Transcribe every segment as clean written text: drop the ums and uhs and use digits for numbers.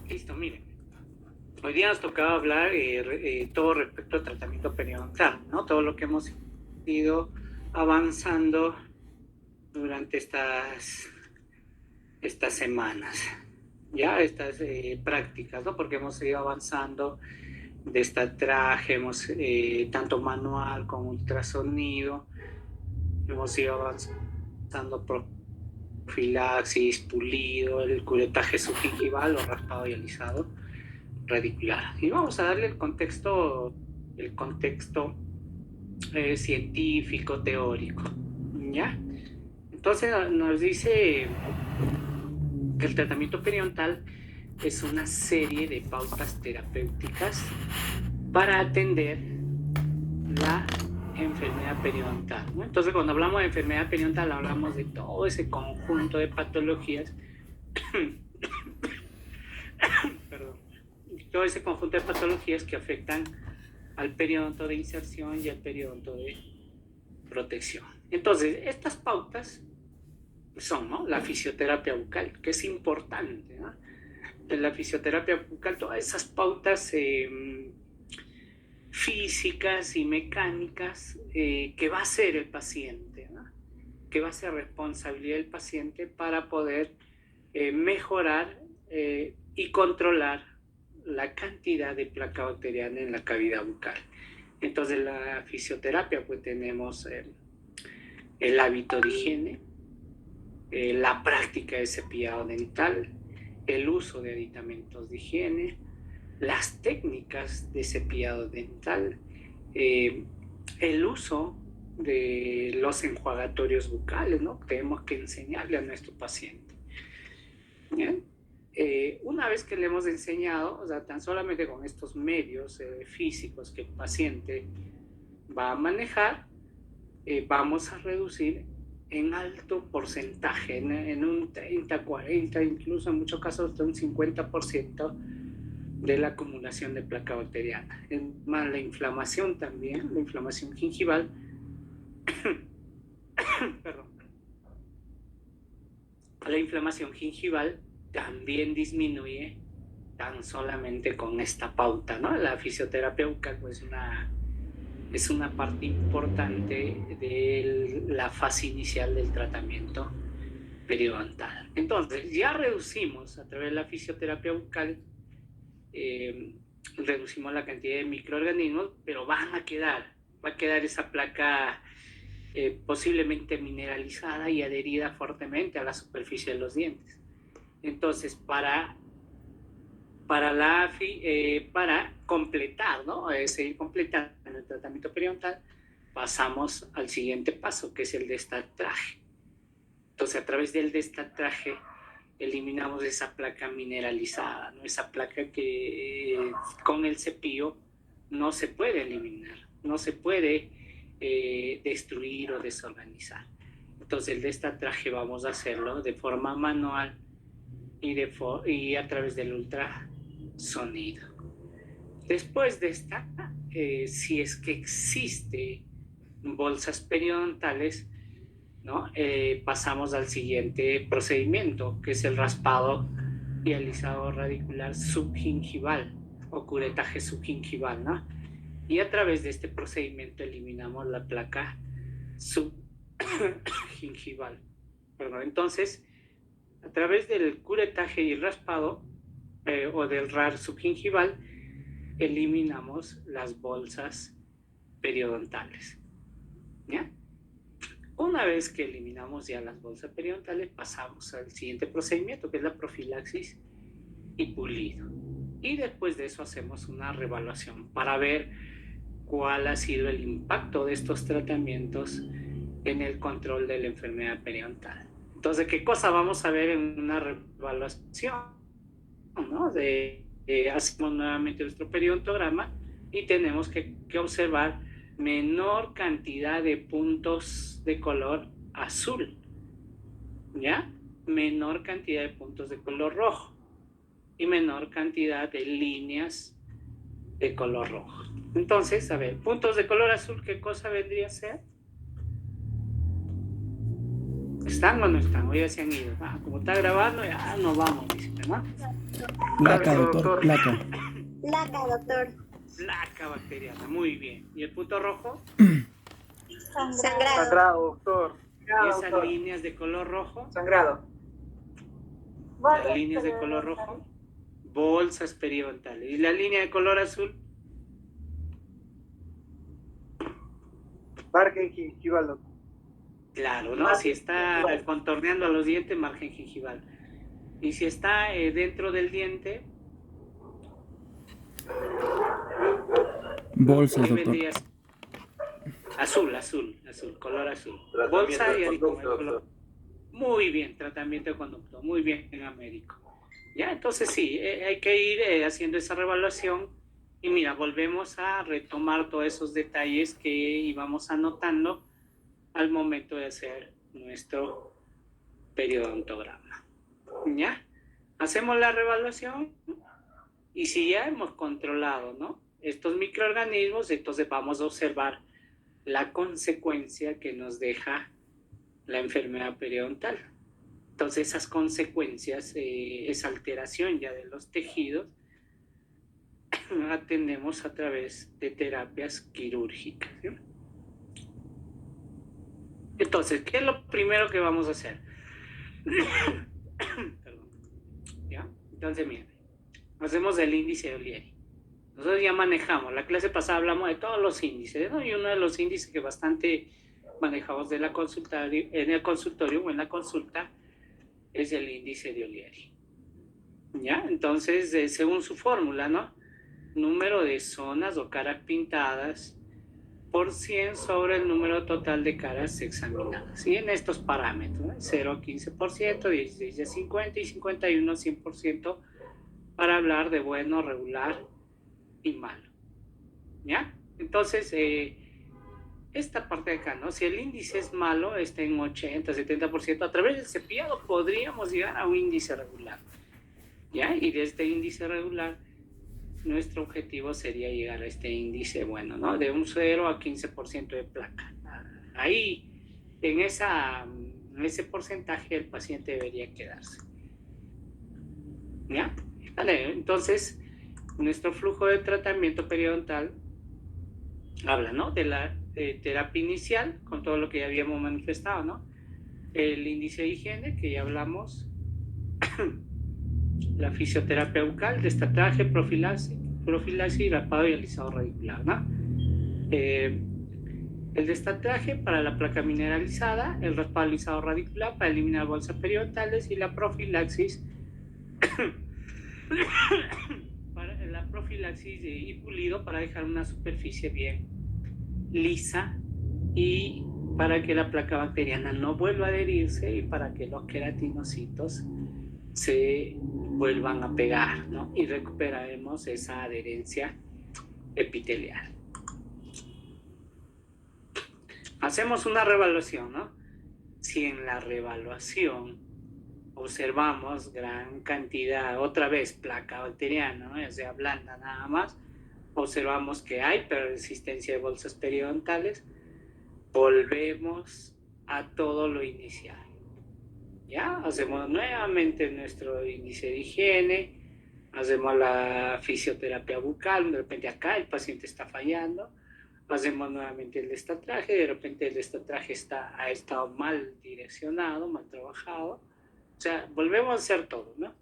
Listo, miren. Hoy día nos tocaba hablar todo respecto al tratamiento periodontal, ¿no? Todo lo que hemos ido avanzando durante estas semanas, ya estas prácticas, ¿no? Porque hemos ido avanzando de este traje, hemos tanto manual como ultrasonido, hemos ido avanzando profilaxis, pulido, el curetaje subgingival o raspado y alisado radicular. Y vamos a darle el contexto científico, teórico, ¿ya? Entonces nos dice que el tratamiento periodontal es una serie de pautas terapéuticas para atender la enfermedad periodontal, ¿no? Entonces, cuando hablamos de enfermedad periodontal, hablamos de todo ese conjunto de patologías, perdón, todo ese conjunto de patologías que afectan al periodonto de inserción y al periodonto de protección. Entonces, estas pautas son, ¿no? La fisioterapia bucal, que es importante, ¿no? En la fisioterapia bucal, todas esas pautas físicas y mecánicas que va a hacer el paciente, ¿no? Que va a ser responsabilidad del paciente para poder mejorar y controlar la cantidad de placa bacteriana en la cavidad bucal. Entonces, la fisioterapia, pues tenemos el hábito de higiene, la práctica de cepillado dental, el uso de aditamentos de higiene, las técnicas de cepillado dental, el uso de los enjuagatorios bucales, ¿no? Tenemos que enseñarle a nuestro paciente. ¿Bien? Una vez que le hemos enseñado, o sea, tan solamente con estos medios físicos que el paciente va a manejar, vamos a reducir en alto porcentaje, en un 30, 40, incluso en muchos casos hasta un 50% de la acumulación de placa bacteriana. Es más, la inflamación también, la inflamación gingival, perdón, la inflamación gingival también disminuye tan solamente con esta pauta, ¿no? La fisioterapia bucal pues es una parte importante de la fase inicial del tratamiento periodontal. Entonces, ya reducimos a través de la fisioterapia bucal, eh, reducimos la cantidad de microorganismos, pero va a quedar esa placa posiblemente mineralizada y adherida fuertemente a la superficie de los dientes. Entonces, para completar, ¿no? Seguir completando el tratamiento periodontal, pasamos al siguiente paso, que es el destatraje. Entonces, a través del destatraje, eliminamos esa placa mineralizada, ¿no? Esa placa que con el cepillo no se puede eliminar, no se puede destruir o desorganizar. Entonces, el destatraje vamos a hacerlo de forma manual y a través del ultrasonido. Después de esta, si es que existe bolsas periodontales, ¿no? Pasamos al siguiente procedimiento, que es el raspado y alisado radicular subgingival o curetaje subgingival, ¿no? Y a través de este procedimiento eliminamos la placa subgingival. Perdón, entonces, a través del curetaje y raspado o del RAR subgingival, eliminamos las bolsas periodontales, ¿ya? Una vez que eliminamos ya las bolsas periodontales, pasamos al siguiente procedimiento, que es la profilaxis y pulido. Y después de eso hacemos una reevaluación para ver cuál ha sido el impacto de estos tratamientos en el control de la enfermedad periodontal. Entonces, ¿qué cosa vamos a ver en una reevaluación, ¿no? Hacemos nuevamente nuestro periodontograma y tenemos que observar menor cantidad de puntos de color azul, ¿ya? Menor cantidad de puntos de color rojo y menor cantidad de líneas de color rojo. Entonces, a ver, puntos de color azul, ¿qué cosa vendría a ser? ¿Están o no están? O ya se han ido. Como está grabando, ya nos vamos, dice, ¿no? Placa, doctor, placa. Placa, doctor. Placa bacteriana, muy bien. ¿Y el punto rojo? Sangrado. Sangrado, doctor. ¿Y esas líneas de color rojo? Sangrado. Las líneas de color rojo, bolsas periodontales. ¿Y la línea de color azul? Margen gingival, doctor. Claro, ¿no? Si está contorneando a los dientes, margen gingival. Y si está dentro del diente, Bolsas, ¿qué doctor. vendría? Azul, color azul. Bolsa y color. Muy bien, tratamiento de conducto, muy bien, en Américo. Ya, entonces sí, hay que ir haciendo esa revaluación y mira, volvemos a retomar todos esos detalles que íbamos anotando al momento de hacer nuestro periodontograma. ¿Ya? Hacemos la revaluación y si ya hemos controlado, ¿no?, estos microorganismos, entonces vamos a observar la consecuencia que nos deja la enfermedad periodontal. Entonces esas consecuencias, esa alteración ya de los tejidos, atendemos a través de terapias quirúrgicas, ¿sí? Entonces, ¿qué es lo primero que vamos a hacer? Perdón. ¿Ya? Entonces, miren, hacemos el índice de Olieri. Nosotros ya manejamos, la clase pasada hablamos de todos los índices, ¿no? Y uno de los índices que bastante manejamos en el consultorio o en la consulta es el índice de Olieri. ¿Ya? Entonces, según su fórmula, ¿no?, número de zonas o caras pintadas por 100 sobre el número total de caras examinadas. Y en estos parámetros, ¿no?, 0 a 15%, 16 a 50 y 51 a 100%, para hablar de bueno, regular y malo. ¿Ya? Entonces, esta parte de acá, ¿no?, si el índice es malo, está en 80, 70%, a través del cepillado podríamos llegar a un índice regular. ¿Ya? Y de este índice regular, nuestro objetivo sería llegar a este índice bueno, ¿no?, de un 0 a 15% de placa. Ahí, en ese porcentaje, el paciente debería quedarse. ¿Ya? Vale, entonces, nuestro flujo de tratamiento periodontal habla, ¿no?, de la terapia inicial, con todo lo que ya habíamos manifestado, ¿no? El índice de higiene, que ya hablamos, la fisioterapia bucal, destatraje, profilaxis, rapado y alisado radicular, ¿no? El destatraje para la placa mineralizada, el raspado alisado radicular para eliminar bolsas periodontales y la profilaxis para la profilaxis y pulido para dejar una superficie bien lisa y para que la placa bacteriana no vuelva a adherirse y para que los queratinocitos se vuelvan a pegar, ¿no?, y recuperaremos esa adherencia epitelial. Hacemos una revaluación, ¿no? Si en la revaluación observamos gran cantidad, otra vez, placa bacteriana, ¿no?, o sea, blanda nada más, observamos que hay persistencia de bolsas periodontales, volvemos a todo lo inicial. ¿Ya? Hacemos nuevamente nuestro índice de higiene, hacemos la fisioterapia bucal, de repente acá el paciente está fallando, hacemos nuevamente el destatraje, de repente el destatraje ha estado mal direccionado, mal trabajado, o sea, volvemos a hacer todo, ¿no?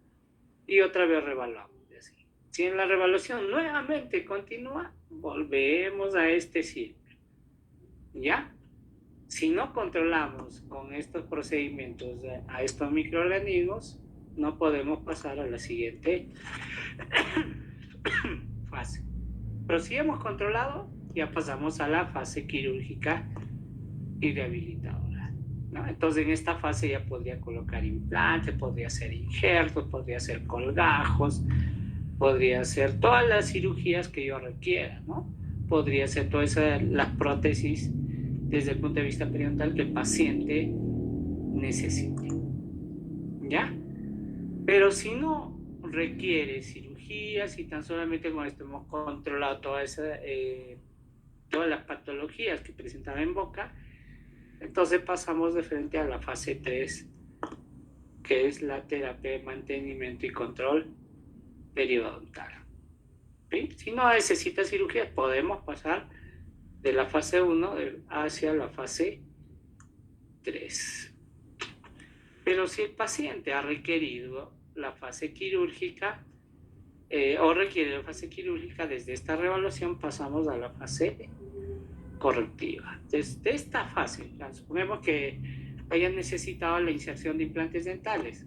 Y otra vez revaluamos. Así. Si en la revaluación nuevamente continúa, volvemos a este ciclo. ¿Ya? Si no controlamos con estos procedimientos a estos microorganismos, no podemos pasar a la siguiente fase. Pero si hemos controlado, ya pasamos a la fase quirúrgica y rehabilitadora, ¿no? Entonces en esta fase ya podría colocar implantes, podría hacer injertos, podría hacer colgajos, podría hacer todas las cirugías que yo requiera, ¿no? Podría hacer todas las prótesis desde el punto de vista periodontal que el paciente necesite. ¿Ya? Pero si no requiere cirugías y tan solamente con esto hemos controlado todas las patologías que presentaba en boca, Entonces pasamos de frente a la fase 3, que es la terapia de mantenimiento y control periodontal. ¿Sí? Si no necesita cirugía, podemos pasar de la fase 1 hacia la fase 3. Pero si el paciente ha requerido la fase quirúrgica o requiere la fase quirúrgica, desde esta reevaluación pasamos a la fase correctiva. Desde esta fase, suponemos que hayan necesitado la inserción de implantes dentales.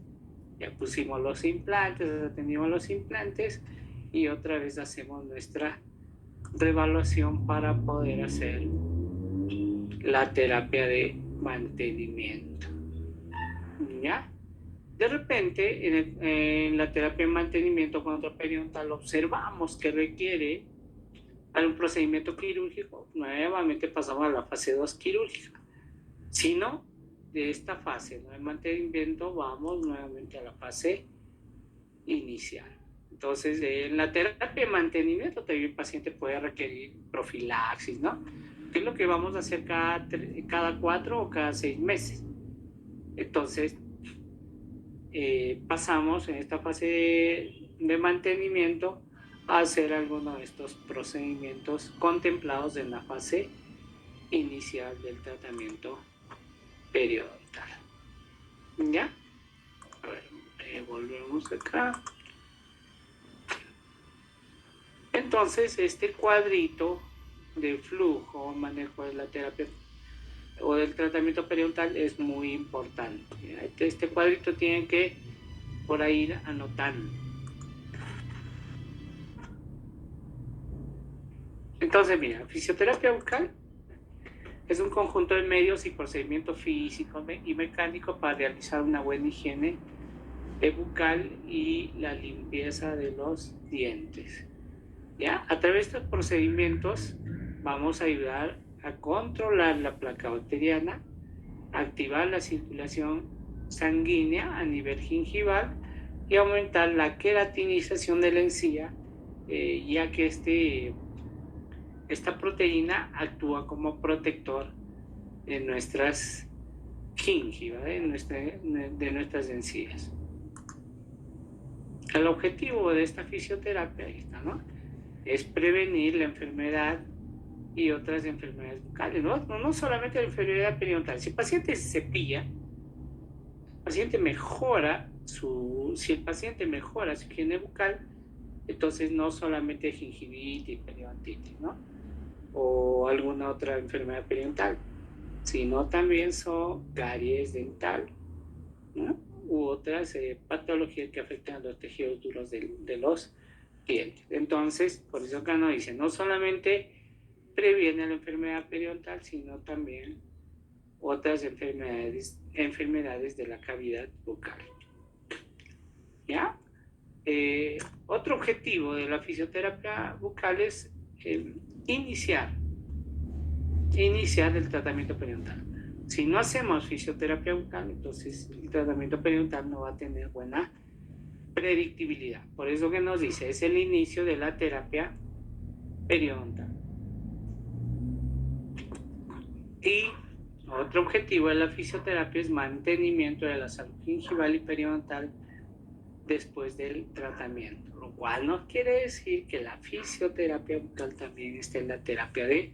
Ya pusimos los implantes, atendimos los implantes y otra vez hacemos nuestra reevaluación para poder hacer la terapia de mantenimiento. ¿Ya? De repente, en la terapia de mantenimiento contra periodontal observamos que requiere algún procedimiento quirúrgico, nuevamente pasamos a la fase 2 quirúrgica. Si no, de esta fase de mantenimiento vamos nuevamente a la fase inicial. Entonces, en la terapia de mantenimiento también el paciente puede requerir profilaxis, ¿no? Que es lo que vamos a hacer cada 4 o cada 6 meses. Entonces, pasamos en esta fase de mantenimiento a hacer alguno de estos procedimientos contemplados en la fase inicial del tratamiento periodontal. ¿Ya? A ver, volvemos acá. Entonces, este cuadrito de flujo, manejo de la terapia o del tratamiento periodontal es muy importante. Este cuadrito tienen que por ahí ir anotando. Entonces, mira, fisioterapia bucal es un conjunto de medios y procedimientos físicos y mecánicos para realizar una buena higiene bucal y la limpieza de los dientes. ¿Ya? A través de estos procedimientos vamos a ayudar a controlar la placa bacteriana, activar la circulación sanguínea a nivel gingival y aumentar la queratinización de la encía, ya que esta proteína actúa como protector de nuestras gingivas, de nuestras encías. El objetivo de esta fisioterapia ¿no? es prevenir la enfermedad y otras enfermedades bucales, no solamente la enfermedad periodontal. Si el paciente se cepilla, si el paciente mejora su higiene bucal, entonces no solamente gingivitis, periodontitis, ¿no? O alguna otra enfermedad periodontal, sino también son caries dental, ¿no? U otras patologías que afectan a los tejidos duros de los dientes. Entonces, por eso acá nos dice, no solamente previene la enfermedad periodontal, sino también otras enfermedades de la cavidad bucal. ¿Ya? Otro objetivo de la fisioterapia bucal es iniciar el tratamiento periodontal. Si no hacemos fisioterapia bucal, entonces el tratamiento periodontal no va a tener buena predictibilidad. Por eso que nos dice, es el inicio de la terapia periodontal. Y otro objetivo de la fisioterapia es mantenimiento de la salud gingival y periodontal después del tratamiento, lo cual no quiere decir que la fisioterapia bucal también esté en la terapia de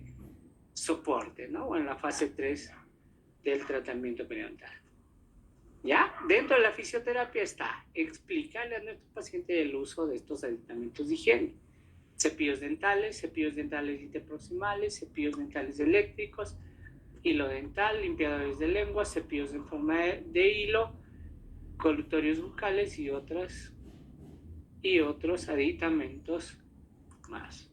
soporte, ¿no? O en la fase 3 del tratamiento periodontal. ¿Ya? Dentro de la fisioterapia está explicarle a nuestro paciente el uso de estos aditamentos de higiene. Cepillos dentales interproximales, cepillos dentales eléctricos, hilo dental, limpiadores de lengua, cepillos en forma de hilo, colutorios bucales y otros aditamentos más.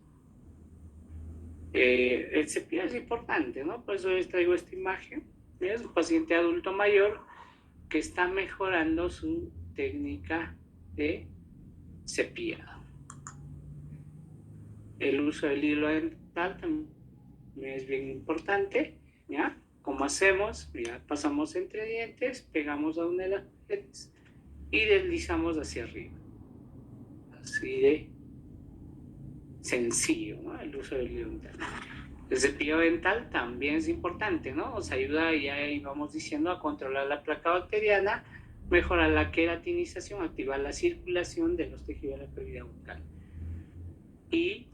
El cepillo es importante, ¿no? Por eso les traigo esta imagen. Es un paciente adulto mayor que está mejorando su técnica de cepillado. El uso del hilo dental también es bien importante, ¿ya? ¿Cómo hacemos? Mira, pasamos entre dientes, pegamos a una de las paredes y deslizamos hacia arriba. Así de sencillo, ¿no? El uso del hilo dental. El cepillo dental también es importante, ¿no? Nos ayuda, ya íbamos diciendo, a controlar la placa bacteriana, mejorar la queratinización, activar la circulación de los tejidos de la cavidad bucal. Y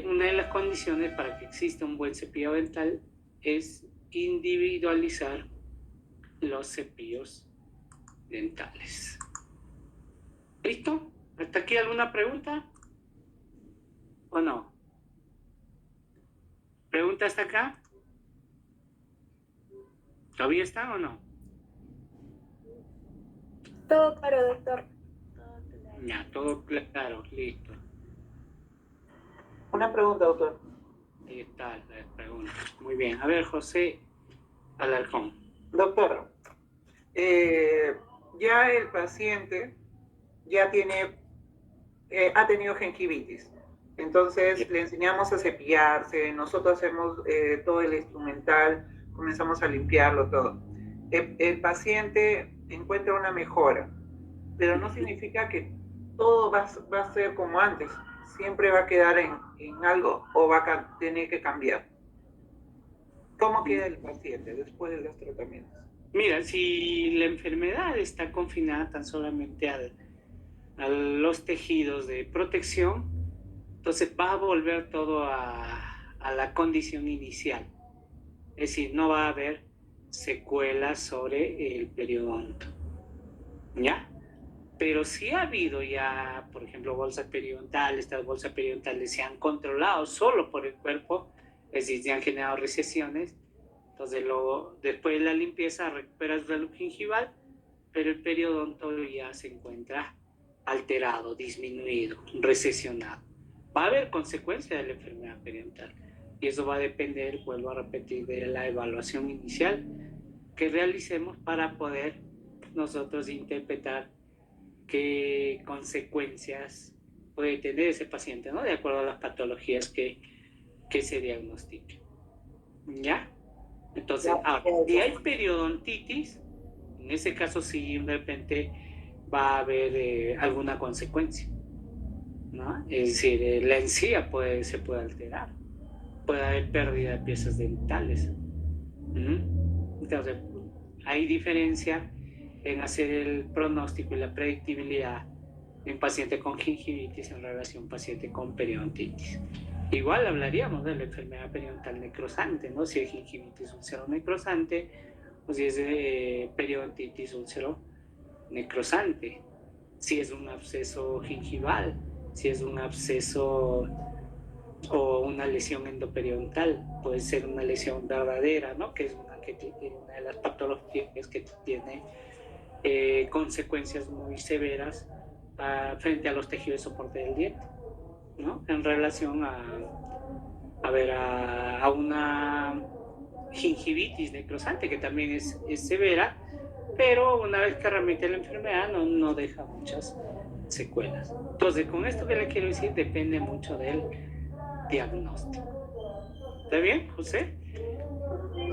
una de las condiciones para que exista un buen cepillo dental es individualizar los cepillos dentales. ¿Listo? ¿Hasta aquí alguna pregunta? ¿O no? ¿Pregunta hasta acá? ¿Todavía están o no? Todo claro, doctor. Ya, todo claro, listo. Una pregunta, doctor. Ahí está la pregunta. Muy bien. A ver, José Alarcón. Doctor, ya el paciente ya ha tenido gingivitis. Entonces le enseñamos a cepillarse, nosotros hacemos todo el instrumental, comenzamos a limpiarlo todo. El paciente encuentra una mejora, pero no significa que todo va a ser como antes. Siempre va a quedar en algo o va a tener que cambiar. ¿Cómo queda el paciente después de los tratamientos? Mira, si la enfermedad está confinada tan solamente a los tejidos de protección, entonces va a volver todo a la condición inicial. Es decir, no va a haber secuelas sobre el periodonto. ¿Ya? Pero sí ha habido ya, por ejemplo, bolsas periodontales, estas bolsas periodontales se han controlado solo por el cuerpo, es decir, se han generado recesiones. Entonces, después de la limpieza recuperas la luz gingival, pero el periodonto ya se encuentra alterado, disminuido, recesionado. Va a haber consecuencias de la enfermedad periodontal y eso va a depender, vuelvo a repetir, de la evaluación inicial que realicemos para poder nosotros interpretar qué consecuencias puede tener ese paciente, ¿no? De acuerdo a las patologías que se diagnostiquen. ¿Ya? Entonces, si hay periodontitis, en ese caso sí de repente va a haber alguna consecuencia, ¿no? Es decir, la encía se puede alterar, puede haber pérdida de piezas dentales. Entonces, hay diferencia en hacer el pronóstico y la predictibilidad en paciente con gingivitis en relación a un paciente con periodontitis. Igual hablaríamos de la enfermedad periodontal necrosante, ¿no? Si es gingivitis úlcero necrosante o si es periodontitis úlcero necrosante, si es un absceso gingival, si es un absceso o una lesión endoperiodontal, puede ser una lesión verdadera, ¿no? Que es una de las patologías que tiene consecuencias muy severas frente a los tejidos de soporte del diente, ¿no? En relación a una gingivitis necrosante que también es severa, pero una vez que remite la enfermedad no deja muchas secuelas. Entonces, con esto que le quiero decir, depende mucho del diagnóstico. ¿Está bien, José?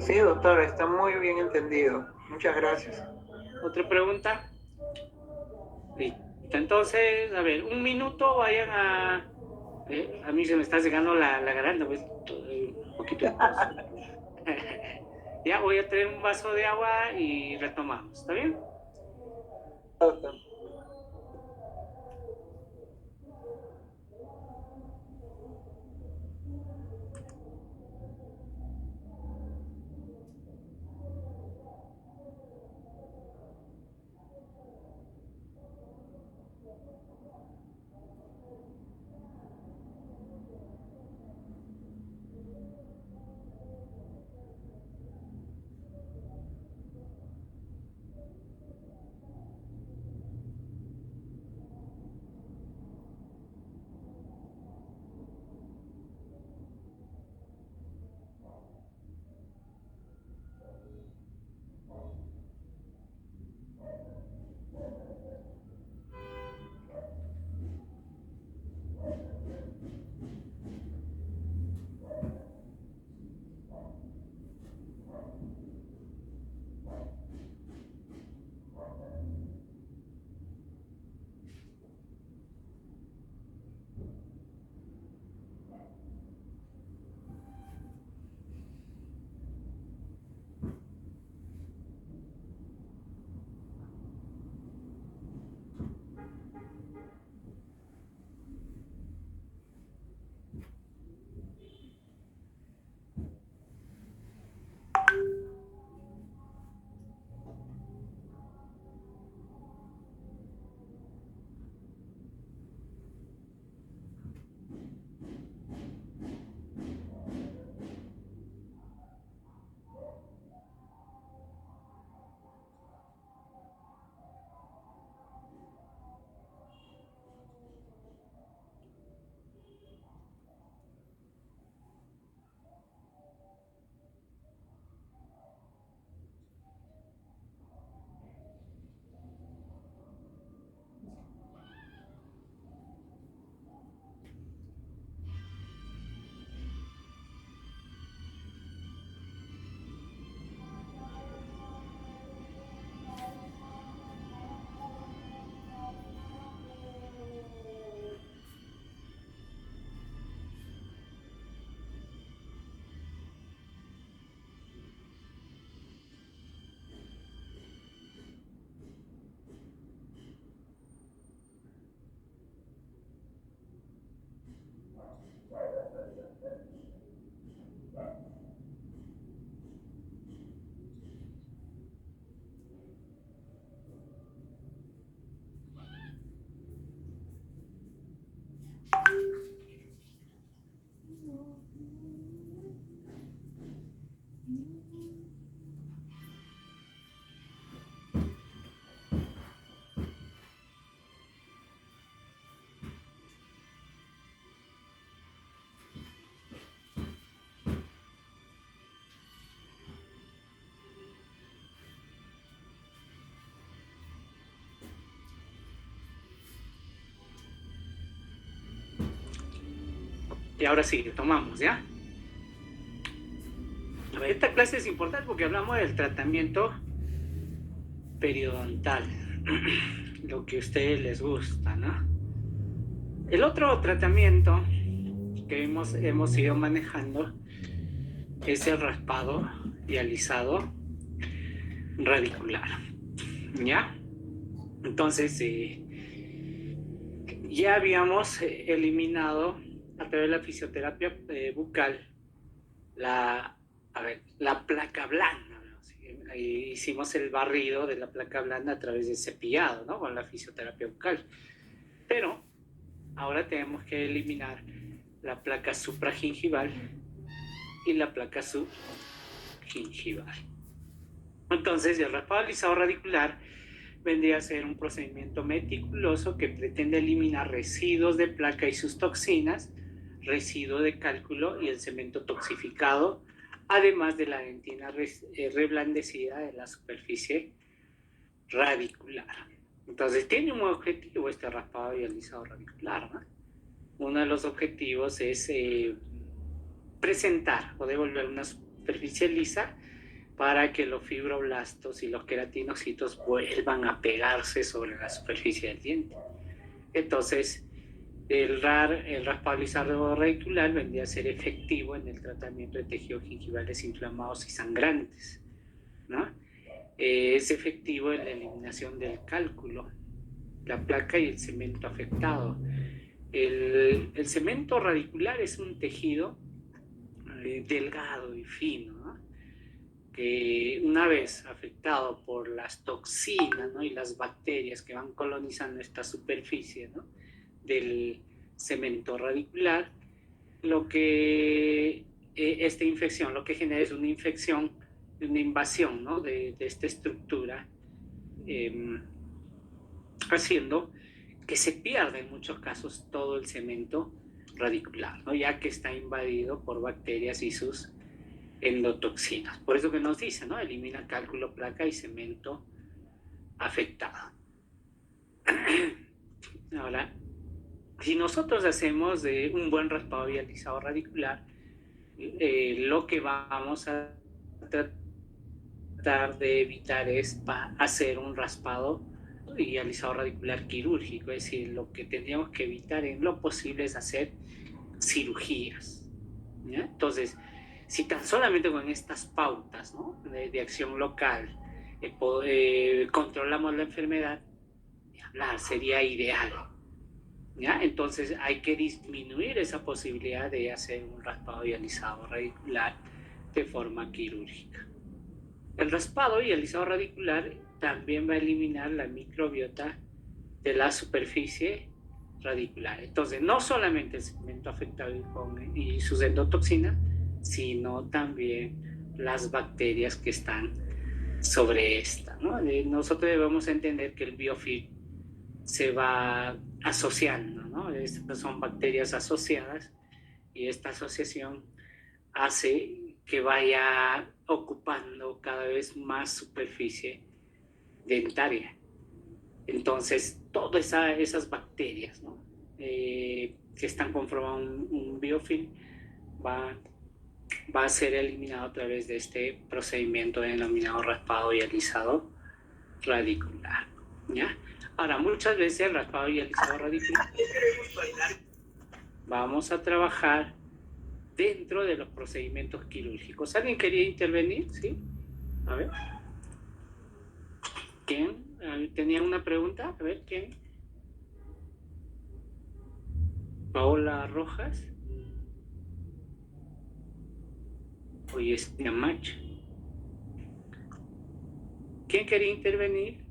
Sí, doctor, está muy bien entendido. Muchas gracias. ¿Otra pregunta? Listo. Entonces, a ver, un minuto, vayan a mí se me está llegando la garganta, pues, un poquito de tos. Ya voy a traer un vaso de agua y retomamos, ¿está bien? Doctor. Y ahora sí, tomamos, ¿ya? A ver, esta clase es importante porque hablamos del tratamiento periodontal, lo que a ustedes les gusta, ¿no? El otro tratamiento que hemos ido manejando es el raspado y alisado radicular, ¿ya? Entonces, ya habíamos eliminado a través de la fisioterapia bucal la placa blanda, ¿no? Ahí hicimos el barrido de la placa blanda a través del cepillado, ¿no? Con la fisioterapia bucal. Pero ahora tenemos que eliminar la placa supragingival y la placa subgingival. Entonces, el raspado alisado radicular vendría a ser un procedimiento meticuloso que pretende eliminar residuos de placa y sus toxinas, residuo de cálculo y el cemento toxificado, además de la dentina reblandecida de la superficie radicular. Entonces, tiene un objetivo este raspado y alisado radicular, ¿no? Uno de los objetivos es presentar o devolver una superficie lisa para que los fibroblastos y los queratinocitos vuelvan a pegarse sobre la superficie del diente. Entonces, el raspado alisado radicular vendría a ser efectivo en el tratamiento de tejidos gingivales inflamados y sangrantes, ¿no? Es efectivo en la eliminación del cálculo, la placa y el cemento afectado. El cemento radicular es un tejido delgado y fino, ¿no? Que una vez afectado por las toxinas, ¿no? y las bacterias que van colonizando esta superficie, ¿no? del cemento radicular, esta infección lo que genera es una infección, una invasión, ¿no? de esta estructura, haciendo que se pierda en muchos casos todo el cemento radicular, ¿no? ya que está invadido por bacterias y sus endotoxinas. Por eso que nos dice, ¿no? Elimina cálculo, placa y cemento afectado. Ahora, si nosotros hacemos un buen raspado y alisado radicular, lo que vamos a tratar de evitar es hacer un raspado y alisado radicular quirúrgico, es decir, lo que tendríamos que evitar en lo posible es hacer cirugías, ¿ya? Entonces, si tan solamente con estas pautas, ¿no? de acción local controlamos la enfermedad, hablar sería ideal, ¿ya? Entonces hay que disminuir esa posibilidad de hacer un raspado y alisado radicular de forma quirúrgica. El raspado y alisado radicular también va a eliminar la microbiota de la superficie radicular. Entonces, no solamente el segmento afectado y sus endotoxinas, sino también las bacterias que están sobre esta, ¿no? Nosotros debemos entender que el biofilm se va asociando, ¿no? Estas son bacterias asociadas y esta asociación hace que vaya ocupando cada vez más superficie dentaria. Entonces, todas esas bacterias, ¿no? que están conformando un biofilm va a ser eliminado a través de este procedimiento denominado raspado y alisado radicular, ¿ya? Ahora, muchas veces el raspado y alisado radicular vamos a trabajar dentro de los procedimientos quirúrgicos. ¿Alguien quería intervenir? ¿Sí? A ver. ¿Quién? ¿Tenía una pregunta? A ver, ¿quién? Paola Rojas. Oye, es Macho. ¿Quién quería intervenir?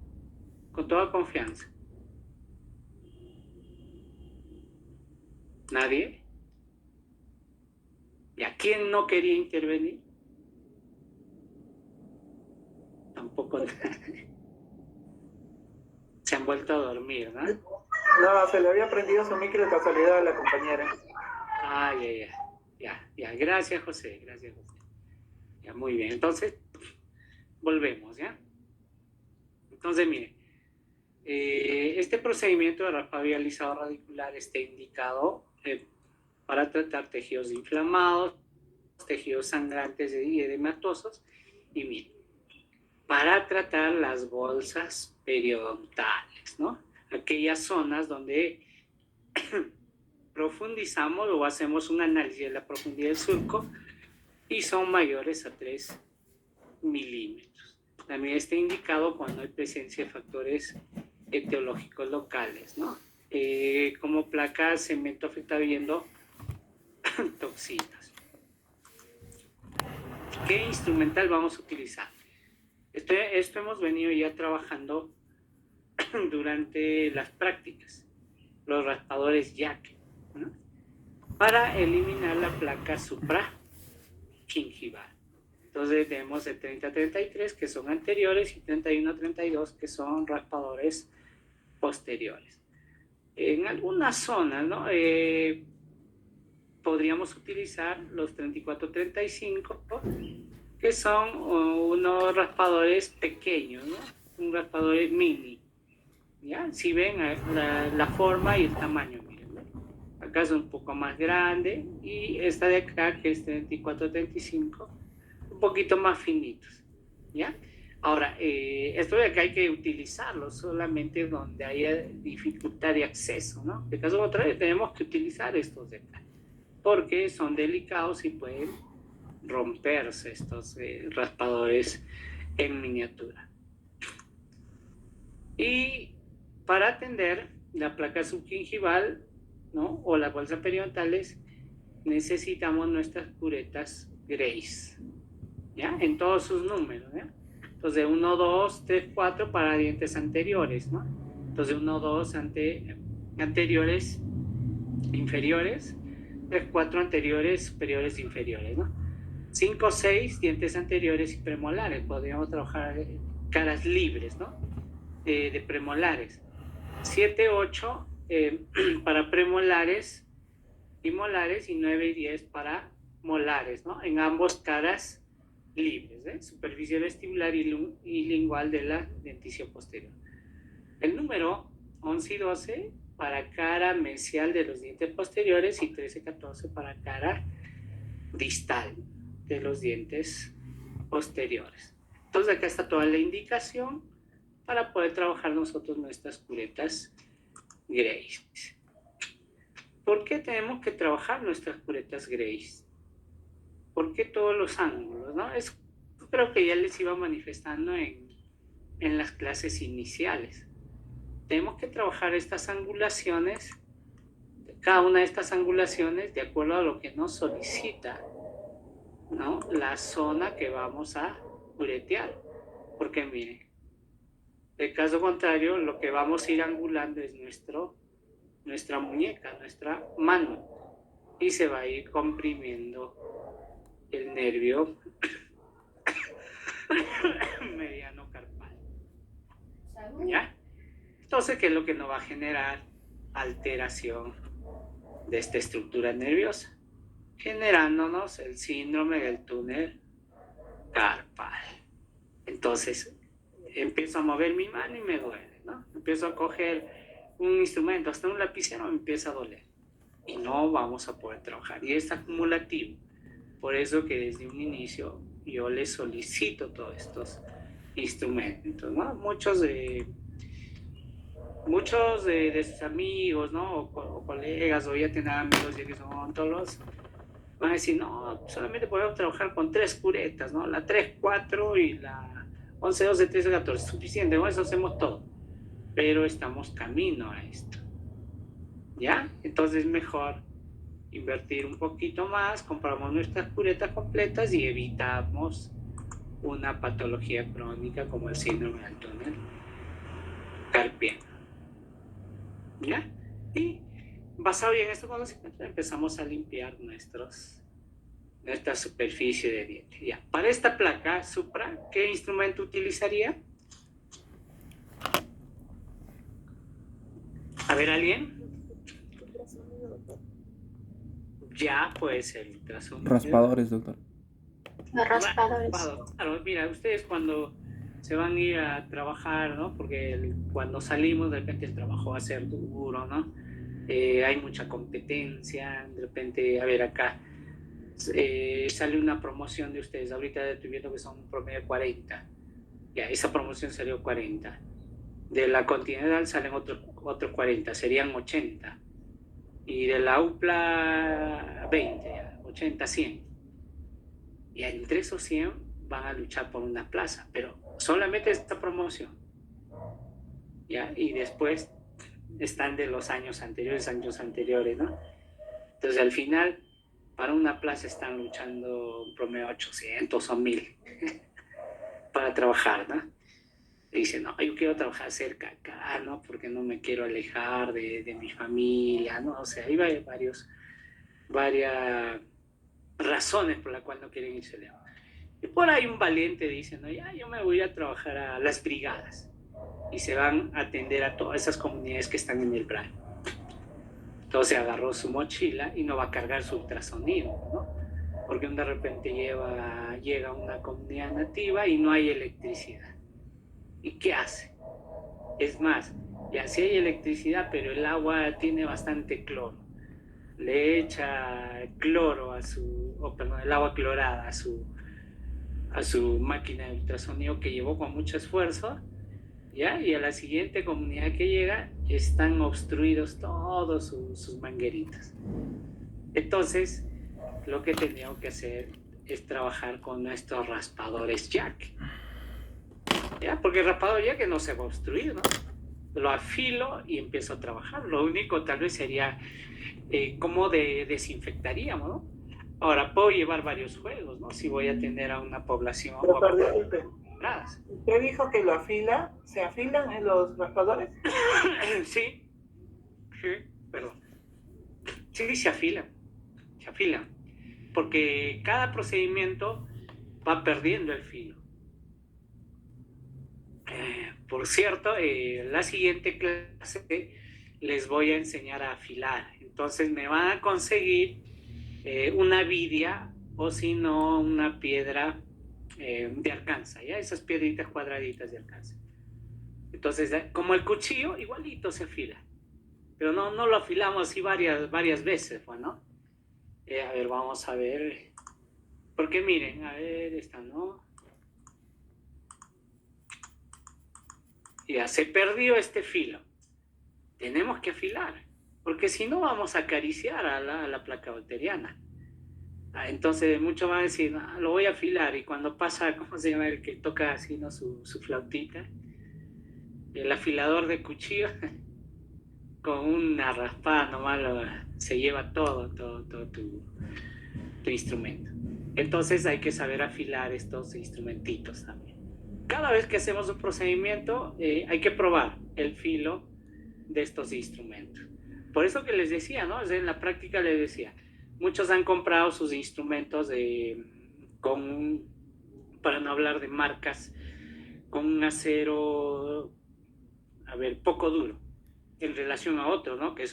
Con toda confianza. ¿Nadie? ¿Y a quién no quería intervenir? Tampoco. Se han vuelto a dormir, ¿no? No, se le había prendido su micro de casualidad a la compañera. Ah, ya. Gracias, José. Ya, muy bien. Entonces, volvemos, ¿ya? Entonces, mire, este procedimiento de raspado y alisado radicular está indicado para tratar tejidos inflamados, tejidos sangrantes y edematosos, y miren, para tratar las bolsas periodontales, ¿no? Aquellas zonas donde profundizamos o hacemos un análisis de la profundidad del surco y son mayores a 3 milímetros. También está indicado cuando hay presencia de factores etiológicos locales, ¿no? Como placa, cemento afectado viendo toxinas. ¿Qué instrumental vamos a utilizar? Esto hemos venido ya trabajando durante las prácticas, los raspadores Jack, ¿no? Para eliminar la placa supragingival. Entonces tenemos el 30-33 que son anteriores y 31-32 que son raspadores posteriores. En algunas zonas, ¿no? Podríamos utilizar los 34-35 que son unos raspadores pequeños, ¿no? Un raspador mini, ¿ya? Si ven la forma y el tamaño, miren, ¿no? Acá es un poco más grande y esta de acá, que es 34-35, un poquito más finitos, ¿ya? Ahora, esto de acá hay que utilizarlo solamente donde haya dificultad de acceso, ¿no? De caso contrario, tenemos que utilizar estos de acá, porque son delicados y pueden romperse estos raspadores en miniatura. Y para atender la placa subgingival, ¿no? O las bolsas periodontales, necesitamos nuestras curetas Grace, ¿ya? En todos sus números, ¿ya? Entonces 1, 2, 3, 4 para dientes anteriores, ¿no? Entonces 1, 2 anteriores inferiores, 3, 4 anteriores superiores inferiores, ¿no? 5, 6 dientes anteriores y premolares. Podríamos trabajar caras libres, ¿no? De premolares. 7, 8 para premolares y molares, y 9 y 10 para molares, ¿no? En ambos caras libres, ¿eh? Superficie vestibular y lingual de la denticia posterior. El número 11 y 12 para cara mesial de los dientes posteriores y 13 y 14 para cara distal de los dientes posteriores. Entonces acá está toda la indicación para poder trabajar nosotros nuestras curetas Grace. ¿Por qué tenemos que trabajar nuestras curetas Grace? ¿Por qué todos los ángulos, no? Creo que ya les iba manifestando en las clases iniciales. Tenemos que trabajar estas angulaciones, cada una de estas angulaciones de acuerdo a lo que nos solicita, ¿no? La zona que vamos a curetear. Porque miren, de caso contrario, lo que vamos a ir angulando es nuestra muñeca, nuestra mano, y se va a ir comprimiendo el nervio mediano carpal, ¿ya? Entonces, ¿qué es lo que nos va a generar alteración de esta estructura nerviosa? Generándonos el síndrome del túnel carpal. Entonces, empiezo a mover mi mano y me duele, ¿no? Empiezo a coger un instrumento, hasta un lapicero, me empieza a doler. Y no vamos a poder trabajar. Y es acumulativo. Por eso que desde un inicio yo les solicito todos estos instrumentos, ¿no? Muchos de sus amigos, ¿no? O colegas, o ya tienen amigos que son odontólogos, van a decir, no, solamente podemos trabajar con 3 curetas, ¿no? La 3, 4 y la 11, 12, 13, 14, es suficiente, con eso hacemos todo. Pero estamos camino a esto, ¿ya? Entonces es mejor invertir un poquito más, compramos nuestras curetas completas y evitamos una patología crónica como el síndrome del túnel carpiano, ¿ya? Y basado en estos conocimientos empezamos a limpiar nuestra superficie de diente. Ya. Para esta placa supra, ¿qué instrumento utilizaría? A ver, ¿alguien? Ya, pues el ultrasonido. Raspadores, doctor. Los raspadores. Claro, mira, ustedes cuando se van a ir a trabajar, ¿no? Porque cuando salimos de repente el trabajo va a ser duro, ¿no? hay mucha competencia, de repente, a ver, acá sale una promoción de ustedes, ahorita estoy viendo que son un promedio de 40, ya, esa promoción salió 40, de la Continental salen otros 40, serían 80, y de la UPLA 20, ya, 80, 100, y entre esos 100 van a luchar por una plaza, pero solamente esta promoción, ya, y después están de los años anteriores, ¿no? Entonces al final, para una plaza están luchando un promedio 800 o 1000 para trabajar, ¿no? Y dicen, no, yo quiero trabajar cerca acá, ¿no? Porque no me quiero alejar de mi familia, ¿no? O sea, hay varias razones por las cuales no quieren irse lejos. Y por ahí un valiente dice, no, ya, yo me voy a trabajar a las brigadas. Y se van a atender a todas esas comunidades que están en el Braille. Entonces agarró su mochila y no va a cargar su ultrasonido, ¿no? Porque de repente llega a una comunidad nativa y no hay electricidad. ¿Y qué hace? Es más, ya sí hay electricidad, pero el agua tiene bastante cloro. Le echa cloro el agua clorada a su máquina de ultrasonido que llevó con mucho esfuerzo, ¿ya? Y a la siguiente comunidad que llega están obstruidos todos sus mangueritas. Entonces, lo que teníamos que hacer es trabajar con nuestros raspadores jack, ¿ya? Porque el raspador jack no se va a obstruir, ¿no? Lo afilo y empiezo a trabajar. Lo único tal vez sería cómo desinfectaríamos, ¿no? Ahora, puedo llevar varios juegos, ¿no? Si voy a tener a una población... Doctor, disculpe. ¿Usted dijo que lo afila? ¿Se afilan en los raspadores? Sí, perdón. Sí, se afilan. Porque cada procedimiento va perdiendo el filo. Por cierto, la siguiente clase les voy a enseñar a afilar. Entonces me van a conseguir una vidia o si no una piedra de alcanza, ¿ya? Esas piedritas cuadraditas de alcanza. Entonces, como el cuchillo, igualito se afila. Pero no lo afilamos así varias veces, ¿no? A ver, vamos a ver. Porque miren, a ver, esta no. Ya se perdió este filo. Tenemos que afilar, porque si no vamos a acariciar a la placa bacteriana. Entonces muchos van a decir, lo voy a afilar, y cuando pasa, ¿cómo se llama el que toca así, ¿no? su flautita? El afilador de cuchillo, con una raspada nomás se lleva todo tu instrumento. Entonces hay que saber afilar estos instrumentitos también. Cada vez que hacemos un procedimiento hay que probar el filo de estos instrumentos. Por eso que les decía, ¿no? En la práctica les decía, muchos han comprado sus instrumentos para no hablar de marcas, con un acero, poco duro, en relación a otro, ¿no? Que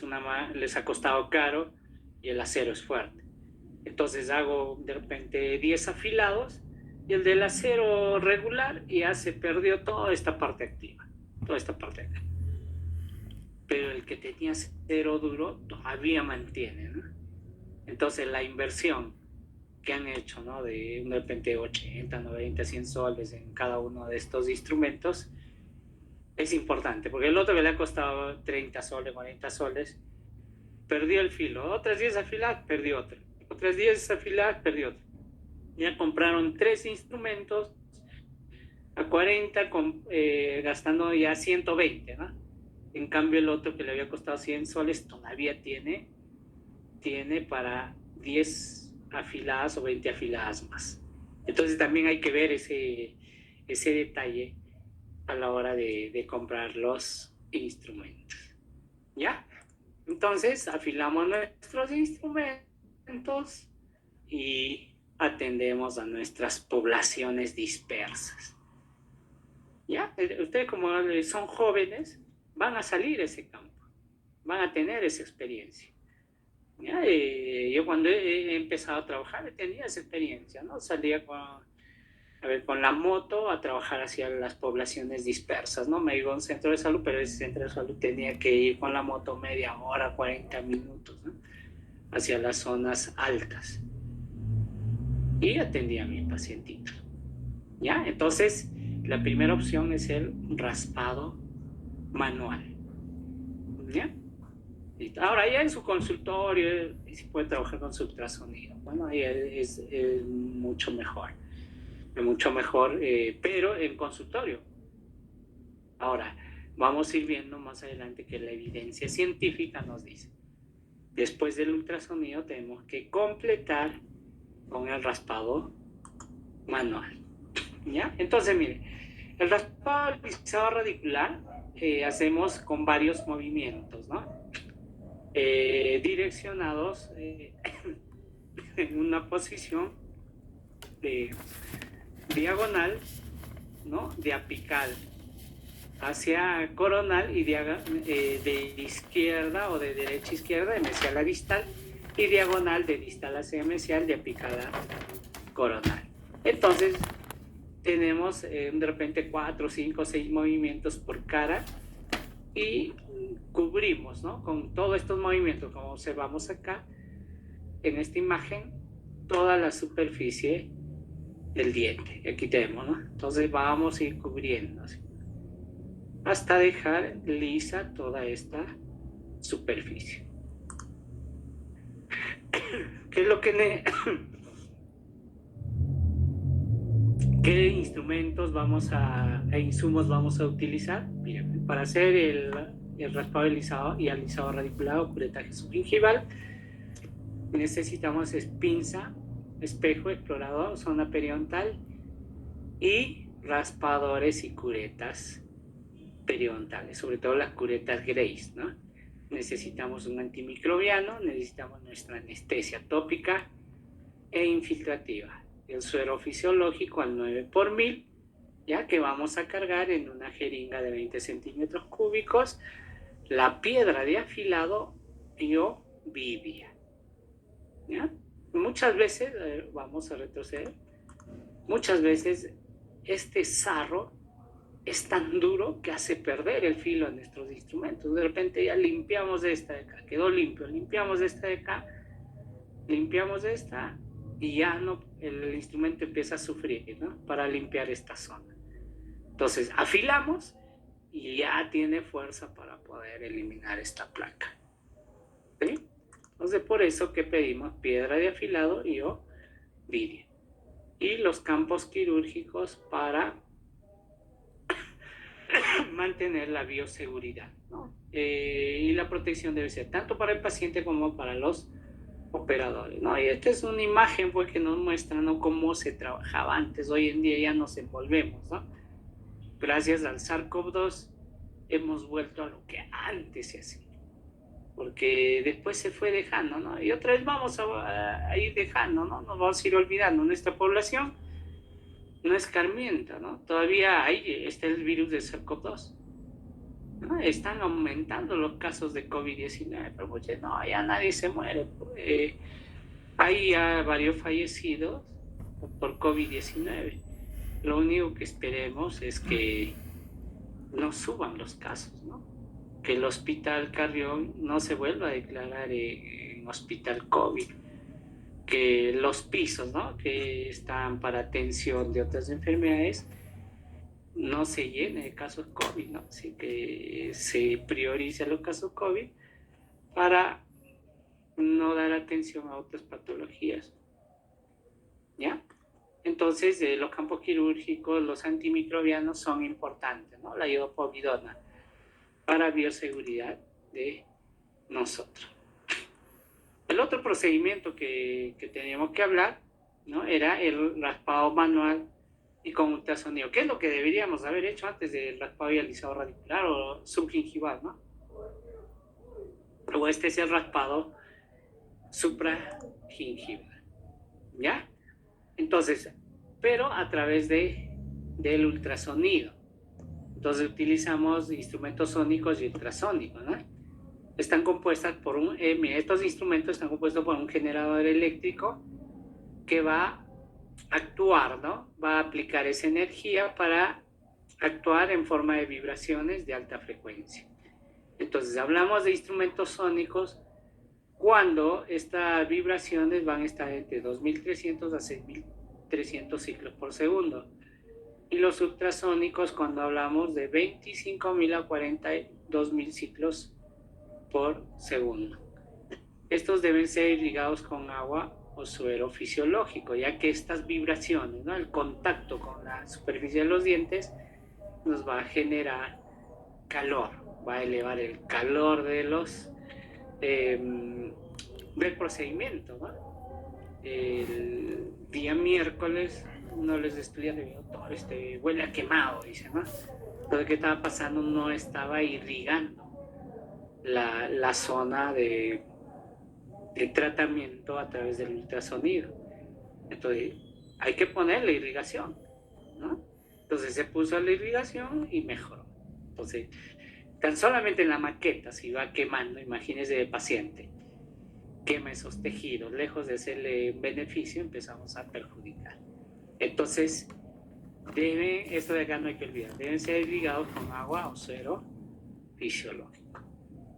les ha costado caro y el acero es fuerte. Entonces hago de repente 10 afilados y el del acero regular ya se perdió toda esta parte activa. Pero el que tenía acero duro todavía mantiene, ¿no? Entonces la inversión que han hecho, ¿no? De repente 80, 90, 100 soles en cada uno de estos instrumentos es importante, porque el otro que le ha costado 30 soles, 40 soles, perdió el filo. Otras 10 afiladas, perdió otro. Otras 10 afiladas, perdió otro. Ya compraron 3 instrumentos a 40, gastando ya 120, ¿no? En cambio el otro que le había costado 100 soles todavía tiene para 10 afiladas o 20 afiladas más. Entonces también hay que ver ese detalle a la hora de comprar los instrumentos, ¿ya? Entonces afilamos nuestros instrumentos y atendemos a nuestras poblaciones dispersas, ¿ya? Ustedes, como son jóvenes, van a salir a ese campo, van a tener esa experiencia, ¿ya? Yo cuando he empezado a trabajar tenía esa experiencia, ¿no? Salía con la moto a trabajar hacia las poblaciones dispersas, ¿no? Me iba a un centro de salud, pero ese centro de salud tenía que ir con la moto media hora, 40 minutos, ¿no? Hacia las zonas altas. Y atendía a mis pacientitos, ¿ya? Entonces, la primera opción es el raspado manual, ¿ya? Ahora ya en su consultorio se puede trabajar con su ultrasonido. Bueno, ahí es mucho mejor, pero en consultorio. Ahora, vamos a ir viendo más adelante que la evidencia científica nos dice, después del ultrasonido tenemos que completar con el raspado manual, ¿ya? Entonces, mire, el raspado alisado radicular hacemos con varios movimientos, ¿no? Direccionados en una posición diagonal, ¿no? De apical hacia coronal y de izquierda o de derecha a izquierda, de mesial a distal, y diagonal de distal hacia mesial, de apical a coronal. Entonces, tenemos de repente 4, 5, 6 movimientos por cara y cubrimos, ¿no? Con todos estos movimientos, como observamos acá en esta imagen, toda la superficie del diente. Aquí tenemos, ¿no? Entonces vamos a ir cubriendo así, hasta dejar lisa toda esta superficie. ¿Qué es lo que ¿Qué instrumentos e insumos vamos a utilizar? Miren, para hacer el raspado y alisado radicular o curetaje subgingival, necesitamos pinza, espejo, explorador, zona periodontal y raspadores y curetas periodontales, sobre todo las curetas Grace, ¿no? Necesitamos un antimicrobiano, necesitamos nuestra anestesia tópica e infiltrativa, el suero fisiológico al 9 por 1000, ya que vamos a cargar en una jeringa de 20 centímetros cúbicos la piedra de afilado o Vivia, ¿ya? Muchas veces, vamos a retroceder, muchas veces este sarro es tan duro que hace perder el filo a nuestros instrumentos. De repente ya limpiamos de esta de acá, quedó limpio, limpiamos de esta de acá, limpiamos de esta y ya no, el instrumento empieza a sufrir, ¿no? Para limpiar esta zona. Entonces afilamos y ya tiene fuerza para poder eliminar esta placa, ¿sí? Entonces por eso que pedimos piedra de afilado o Vivia. Y los campos quirúrgicos para mantener la bioseguridad, ¿no? Y la protección debe ser tanto para el paciente como para los operadores, ¿no? Y esta es una imagen pues, que nos muestra, ¿no?, cómo se trabajaba antes. Hoy en día ya nos envolvemos, ¿no? Gracias al SARS-CoV-2 hemos vuelto a lo que antes se hacía, porque después se fue dejando, ¿no? Y otra vez vamos a ir dejando, ¿no? Nos vamos a ir olvidando. Nuestra población no escarmienta, ¿no? Todavía está el virus de SARS-CoV-2, ¿no? Están aumentando los casos de COVID-19, pero pues, no, ya nadie se muere. Hay ya varios fallecidos por COVID-19. Lo único que esperemos es que no suban los casos, ¿no? Que el hospital Carrión no se vuelva a declarar en hospital COVID, que los pisos, ¿no?, que están para atención de otras enfermedades no se llene de casos COVID, ¿no? Así que se priorice los casos COVID para no dar atención a otras patologías, ¿ya? Entonces, los campos quirúrgicos, los antimicrobianos son importantes, ¿no? La iodopovidona para bioseguridad de nosotros. El otro procedimiento que teníamos que hablar, ¿no?, era el raspado manual y con ultrasonido. ¿Qué es lo que deberíamos haber hecho antes del raspado y alisado radicular o subgingival, ¿no? Luego este es el raspado supragingival, ¿ya? Entonces, pero a través del ultrasonido. Entonces utilizamos instrumentos sónicos y ultrasónicos, ¿no? Están compuestas por estos instrumentos están compuestos por un generador eléctrico que va actuar, ¿no? Va a aplicar esa energía para actuar en forma de vibraciones de alta frecuencia. Entonces, hablamos de instrumentos sónicos cuando estas vibraciones van a estar entre 2300 a 6300 ciclos por segundo. Y los ultrasónicos cuando hablamos de 25.000 a 42.000 ciclos por segundo. Estos deben ser irrigados con agua o suero fisiológico, ya que estas vibraciones, ¿no? El contacto con la superficie de los dientes nos va a generar calor, va a elevar el calor de los del procedimiento, ¿no? El día miércoles uno les estudia de doctor, huele a quemado, dice, ¿no? Entonces, ¿qué estaba pasando? No estaba irrigando la zona de tratamiento a través del ultrasonido. Entonces, hay que ponerle irrigación, ¿no? Entonces se puso la irrigación y mejoró. Entonces, tan solamente en la maqueta se iba quemando, imagínense el paciente, quema esos tejidos, lejos de hacerle beneficio, empezamos a perjudicar. Entonces, esto de acá no hay que olvidar, deben ser irrigados con agua o suero fisiológico.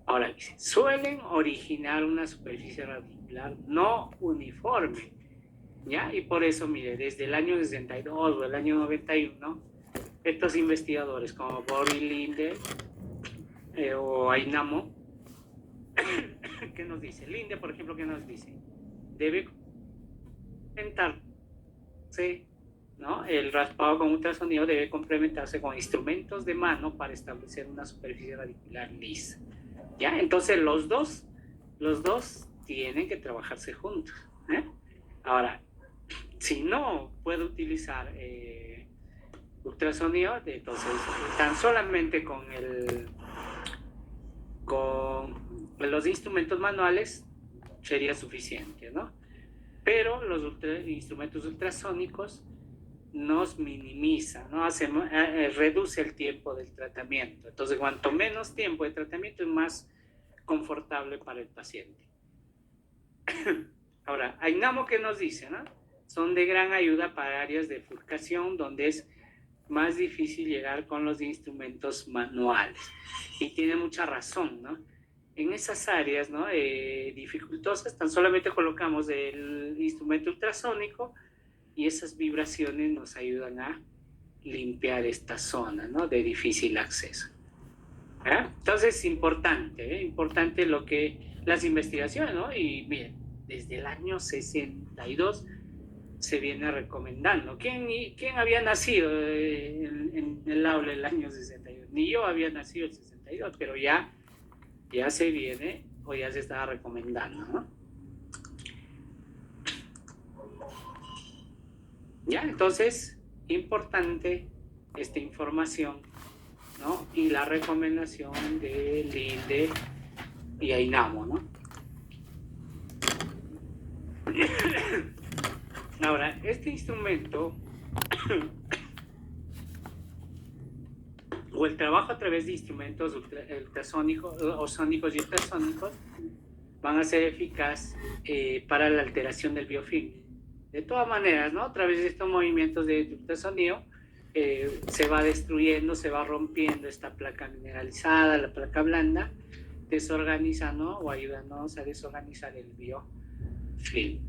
Ahora dice, suelen originar una superficie radicular no uniforme, ¿ya? Y por eso, mire, desde el año 62 o el año 91, estos investigadores como Boris Linde o Ainamo, ¿qué nos dice? Linde, por ejemplo, ¿qué nos dice? Debe complementarse, ¿no? El raspado con ultrasonido debe complementarse con instrumentos de mano para establecer una superficie radicular lisa. ¿Ya? Entonces los dos tienen que trabajarse juntos, ¿eh? Ahora, si no puedo utilizar ultrasonido, entonces tan solamente con los instrumentos manuales sería suficiente, ¿no? Pero los instrumentos ultrasónicos nos minimiza, ¿no? Reduce el tiempo del tratamiento. Entonces, cuanto menos tiempo de tratamiento es más confortable para el paciente. Ahora, Ainamo, ¿qué nos dice, no? Son de gran ayuda para áreas de bifurcación donde es más difícil llegar con los instrumentos manuales. Y tiene mucha razón, ¿no? En esas áreas, ¿no? Dificultosas, tan solamente colocamos el instrumento ultrasónico y esas vibraciones nos ayudan a limpiar esta zona, ¿no? De difícil acceso. Entonces, importante las investigaciones, ¿no? Y miren, desde el año 62 se viene recomendando. ¿Quién había nacido en el aula del año 62? Ni yo había nacido en el 62, pero ya se viene o ya se estaba recomendando, ¿no? Ya, entonces, importante esta información, ¿no? Y la recomendación de Linde y Ainamo, ¿no? Ahora, este instrumento o el trabajo a través de instrumentos ultrasónicos o sónicos y ultrasónicos van a ser eficaz para la alteración del biofilm. De todas maneras, ¿no? A través de estos movimientos de ultrasonido se va destruyendo, se va rompiendo esta placa mineralizada, la placa blanda, desorganizando o ayudándonos a desorganizar el biofilm.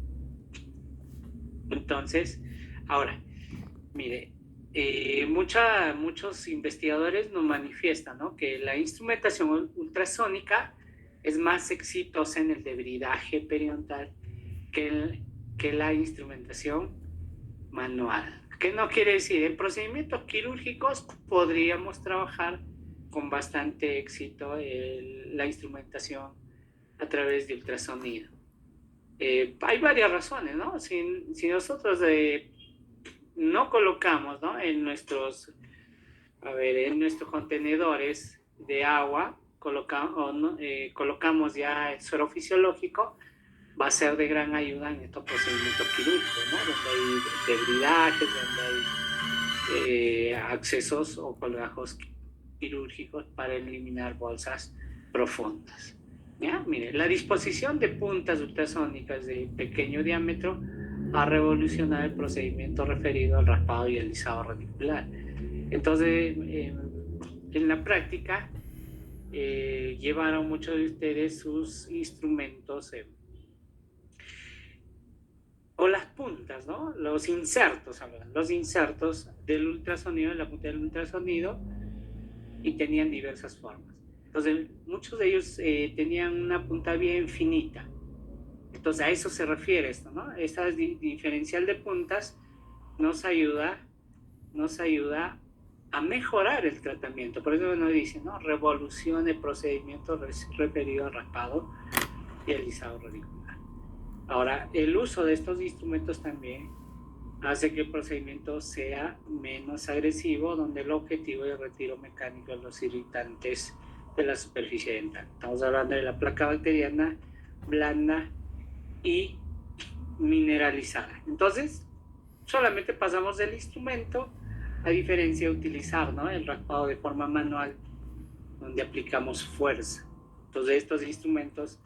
Entonces, ahora, mire, muchos investigadores nos manifiestan, ¿no? Que la instrumentación ultrasónica es más exitosa en el debridaje periodontal que la instrumentación manual. ¿Qué no quiere decir? En procedimientos quirúrgicos podríamos trabajar con bastante éxito la instrumentación a través de ultrasonido. Hay varias razones, ¿no? Si nosotros no colocamos, ¿no? en nuestros contenedores de agua, colocamos ya el suero fisiológico, va a ser de gran ayuda en estos procedimientos quirúrgicos, ¿no? Donde hay debridajes, donde hay accesos o colgajos quirúrgicos para eliminar bolsas profundas. ¿Ya? Mire, la disposición de puntas ultrasónicas de pequeño diámetro a revolucionar el procedimiento referido al raspado y el lisado radicular. Entonces, en la práctica, llevaron muchos de ustedes sus instrumentos o las puntas, ¿no? Los insertos del ultrasonido, en la punta del ultrasonido, y tenían diversas formas. Entonces, muchos de ellos tenían una punta bien finita. Entonces, a eso se refiere esto, ¿no? Esta diferencial de puntas nos ayuda a mejorar el tratamiento. Por eso nos dice, ¿no? Revolución el procedimiento referido al raspado y al lisado radicular. Ahora, el uso de estos instrumentos también hace que el procedimiento sea menos agresivo, donde el objetivo es el retiro mecánico de los irritantes de la superficie dental. Estamos hablando de la placa bacteriana blanda y mineralizada. Entonces, solamente pasamos del instrumento, a diferencia de utilizar, ¿no? El raspado de forma manual, donde aplicamos fuerza. Entonces, estos instrumentos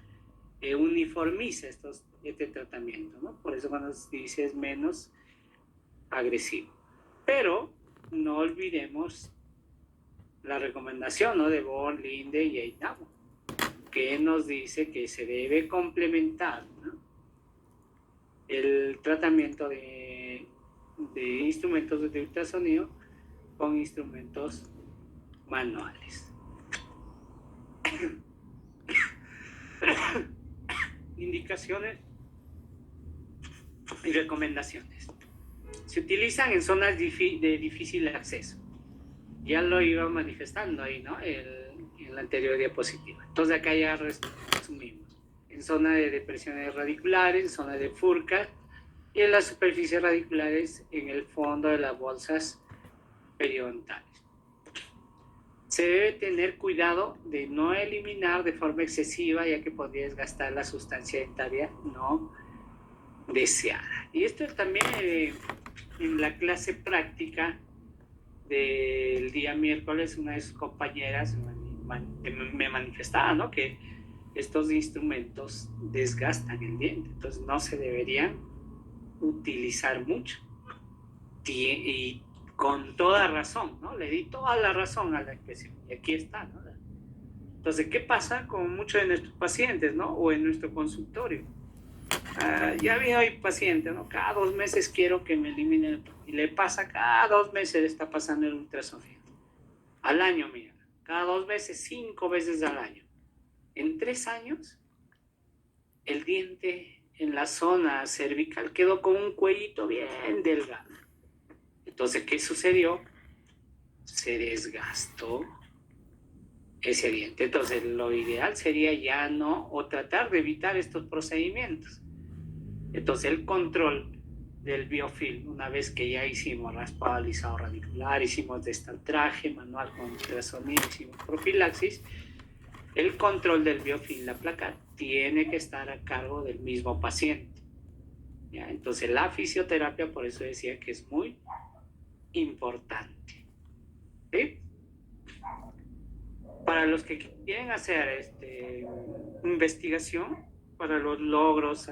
uniformiza este tratamiento, ¿no? Por eso cuando se dice es menos agresivo. Pero no olvidemos la recomendación, ¿no? De Born, Linde y Eitamo, que nos dice que se debe complementar, ¿no? El tratamiento de instrumentos de ultrasonido con instrumentos manuales. Indicaciones y recomendaciones. Se utilizan en zonas de difícil acceso. Ya lo iba manifestando ahí, ¿no? En la anterior diapositiva. Entonces acá ya resumimos. En zona de depresiones radiculares, en zona de furcas y en las superficies radiculares en el fondo de las bolsas periodontales. Se debe tener cuidado de no eliminar de forma excesiva, ya que podría desgastar la sustancia dentaria no deseada. Y esto también en la clase práctica del día miércoles, una de sus compañeras me manifestaba, ¿no? Que estos instrumentos desgastan el diente, entonces no se deberían utilizar mucho. Y con toda razón, ¿no? Le di toda la razón a la expresión, y aquí está, ¿no? Entonces, ¿qué pasa con muchos de nuestros pacientes, ¿no? O en nuestro consultorio. Ya vino hoy paciente, ¿no? Cada 2 meses quiero que me eliminen, y le pasa cada 2 meses, está pasando el ultrasonido. Al año, mira, cada 2 meses, 5 veces al año. En 3 años, el diente en la zona cervical quedó con un cuellito bien delgado. Entonces, ¿qué sucedió? Se desgastó ese diente. Entonces, lo ideal sería ya no, o tratar de evitar estos procedimientos. Entonces, el control del biofilm, una vez que ya hicimos raspado, lisado radicular, hicimos destaltraje manual con ultrasonido, hicimos profilaxis, el control del biofilm, la placa, tiene que estar a cargo del mismo paciente. ¿Ya? Entonces, la fisioterapia, por eso decía que es muy importante. ¿Sí? Para los que quieren hacer investigación, para los logros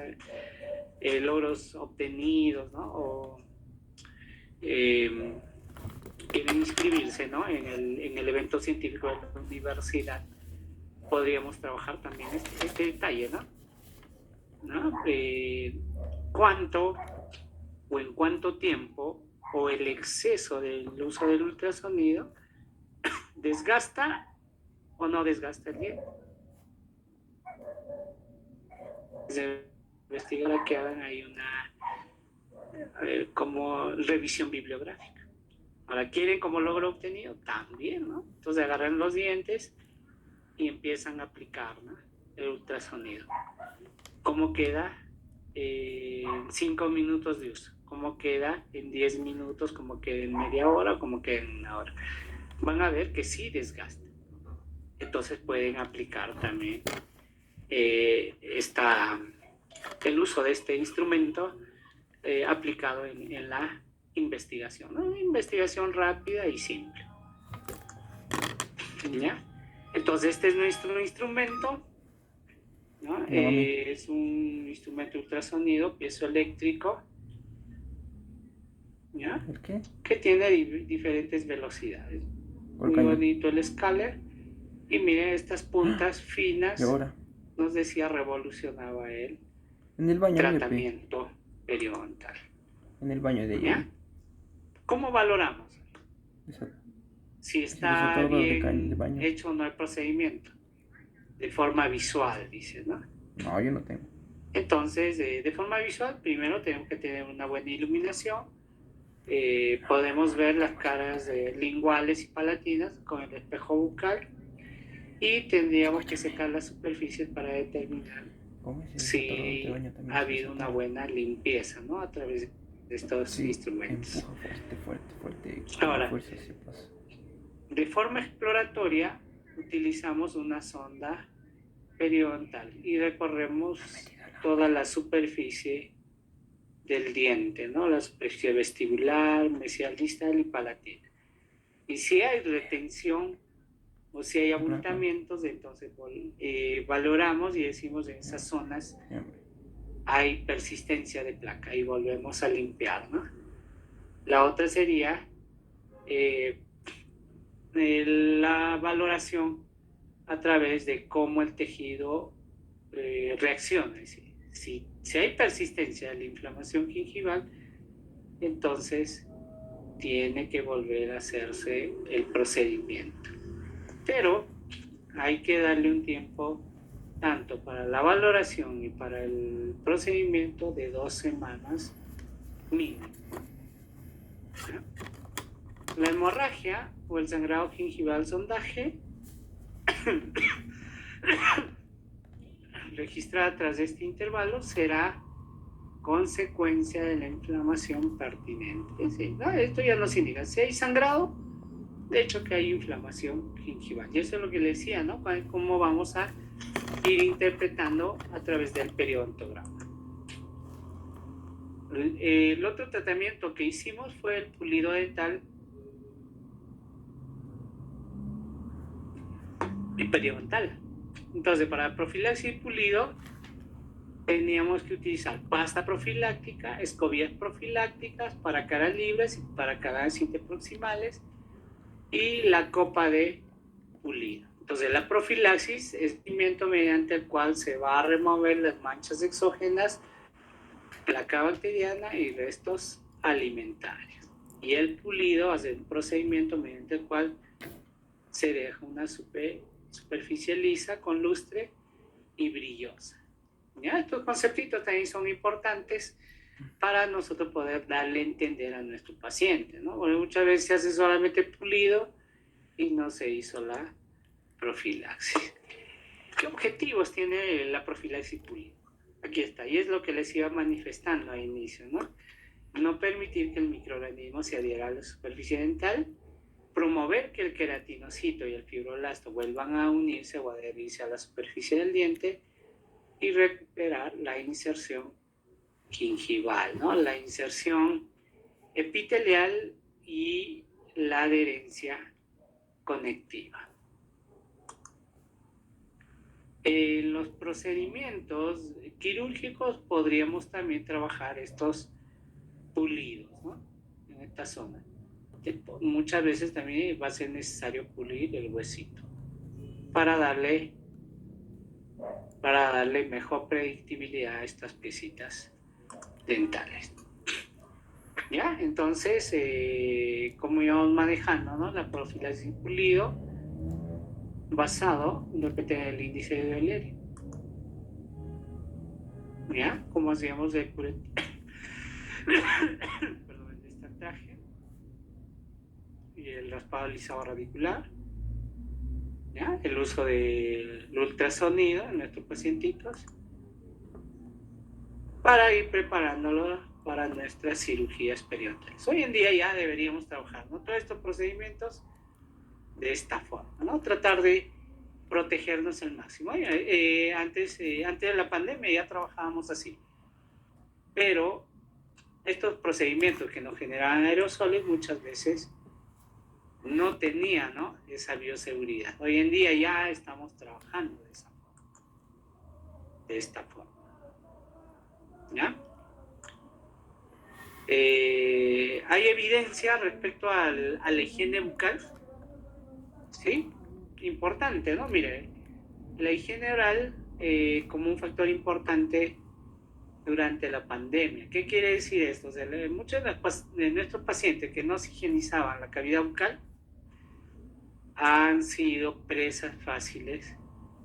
obtenidos, ¿no? O quieren inscribirse, ¿no? en el evento científico de la universidad, podríamos trabajar también este detalle, ¿no? ¿Cuánto o en cuánto tiempo o el exceso del uso del ultrasonido desgasta o no desgasta el diente? Investigar que hagan ahí una como revisión bibliográfica. Ahora, ¿quieren como logro obtenido? También, ¿no? Entonces agarran los dientes y empiezan a aplicar, ¿no? El ultrasonido. ¿Cómo queda en 5 minutos de uso? ¿Cómo queda en 10 minutos? ¿Cómo queda en media hora? ¿Cómo queda en 1 hora? Van a ver que sí desgasta. Entonces pueden aplicar también el uso de este instrumento aplicado en la investigación, ¿no? Una investigación rápida y simple. ¿Ya? Entonces este es nuestro instrumento, ¿no? Es un instrumento ultrasonido piezoeléctrico ¿ya? ¿El qué? Que tiene diferentes velocidades. ¿Cuál Muy caño? bonito el escáner. Y miren estas puntas ¿Y finas, ahora? nos decía, revolucionaba el En el baño, mire, pe. tratamiento periodontal. En el baño de ella. ¿Ya? ¿Cómo valoramos? Esa- Si ese está desatador de bien baño. hecho o no el procedimiento. De forma visual, dice, ¿no? No, yo no tengo. Entonces, de forma visual, primero tenemos que tener una buena iluminación. Podemos ver las caras linguales y palatinas con el espejo bucal y tendríamos que secar las superficies para determinar ¿Cómo es el desatador de si baño también? ha Se habido una desataba. buena limpieza, ¿no? A través de estos Sí, instrumentos. empuja fuerte, fuerte, fuerte. Con Ahora, la fuerza se pasa. de forma exploratoria, utilizamos una sonda periodontal y recorremos toda la superficie del diente, ¿no? La superficie vestibular, mesial distal y palatina. Y si hay retención o si hay abultamientos, entonces valoramos y decimos en esas zonas hay persistencia de placa y volvemos a limpiar, ¿no? La otra sería la valoración a través de cómo el tejido reacciona. Si hay persistencia de la inflamación gingival, entonces tiene que volver a hacerse el procedimiento. Pero hay que darle un tiempo tanto para la valoración y para el procedimiento de 2 semanas mínimo. La hemorragia o el sangrado gingival sondaje registrada tras este intervalo será consecuencia de la inflamación pertinente. ¿Sí? ¿No? Esto ya nos indica, si hay sangrado, de hecho que hay inflamación gingival. Y eso es lo que le decía, ¿no? Cómo vamos a ir interpretando a través del periodontograma. El otro tratamiento que hicimos fue el pulido dental y periodontal. Entonces, para profilaxis y pulido, teníamos que utilizar pasta profiláctica, escobillas profilácticas para caras libres y para caras interproximales y la copa de pulido. Entonces, la profilaxis es el procedimiento mediante el cual se va a remover las manchas exógenas, placa bacteriana y restos alimentarios. Y el pulido es un procedimiento mediante el cual se deja una superficie lisa con lustre y brillosa. ¿Ya? Estos conceptitos también son importantes para nosotros poder darle a entender a nuestro paciente, ¿no? Porque muchas veces se hace solamente pulido y no se hizo la profilaxis. ¿Qué objetivos tiene la profilaxis pulido? Aquí está, y es lo que les iba manifestando al inicio, ¿no? No permitir que el microorganismo se adhiera a la superficie dental, promover que el queratinocito y el fibroblasto vuelvan a unirse o adherirse a la superficie del diente y recuperar la inserción gingival, ¿no? La inserción epitelial y la adherencia conectiva. En los procedimientos quirúrgicos podríamos también trabajar estos pulidos, ¿no? En esta zona. Muchas veces también va a ser necesario pulir el huesito para darle mejor predictibilidad a estas piecitas dentales. ¿Ya? Entonces, como íbamos manejando, ¿no? La profilaxis pulido basado en lo que tiene el índice de Eulerio. ¿Ya? Como hacíamos el destantaje y el raspado alisado radicular. ¿Ya? El uso del ultrasonido en nuestros pacientitos para ir preparándolo para nuestras cirugías periodontales. Hoy en día ya deberíamos trabajar, ¿no? Todos estos procedimientos de esta forma, ¿no? Tratar de protegernos al máximo. Antes de la pandemia ya trabajábamos así, pero estos procedimientos que nos generaban aerosoles muchas veces no tenían, ¿no? Esa bioseguridad. Hoy en día ya estamos trabajando de esta forma. ¿Ya? Hay evidencia respecto a la higiene bucal, ¿sí? Importante, ¿no? Mire, la higiene oral como un factor importante durante la pandemia. ¿Qué quiere decir esto? O sea, muchos de nuestros pacientes que no se higienizaban la cavidad bucal han sido presas fáciles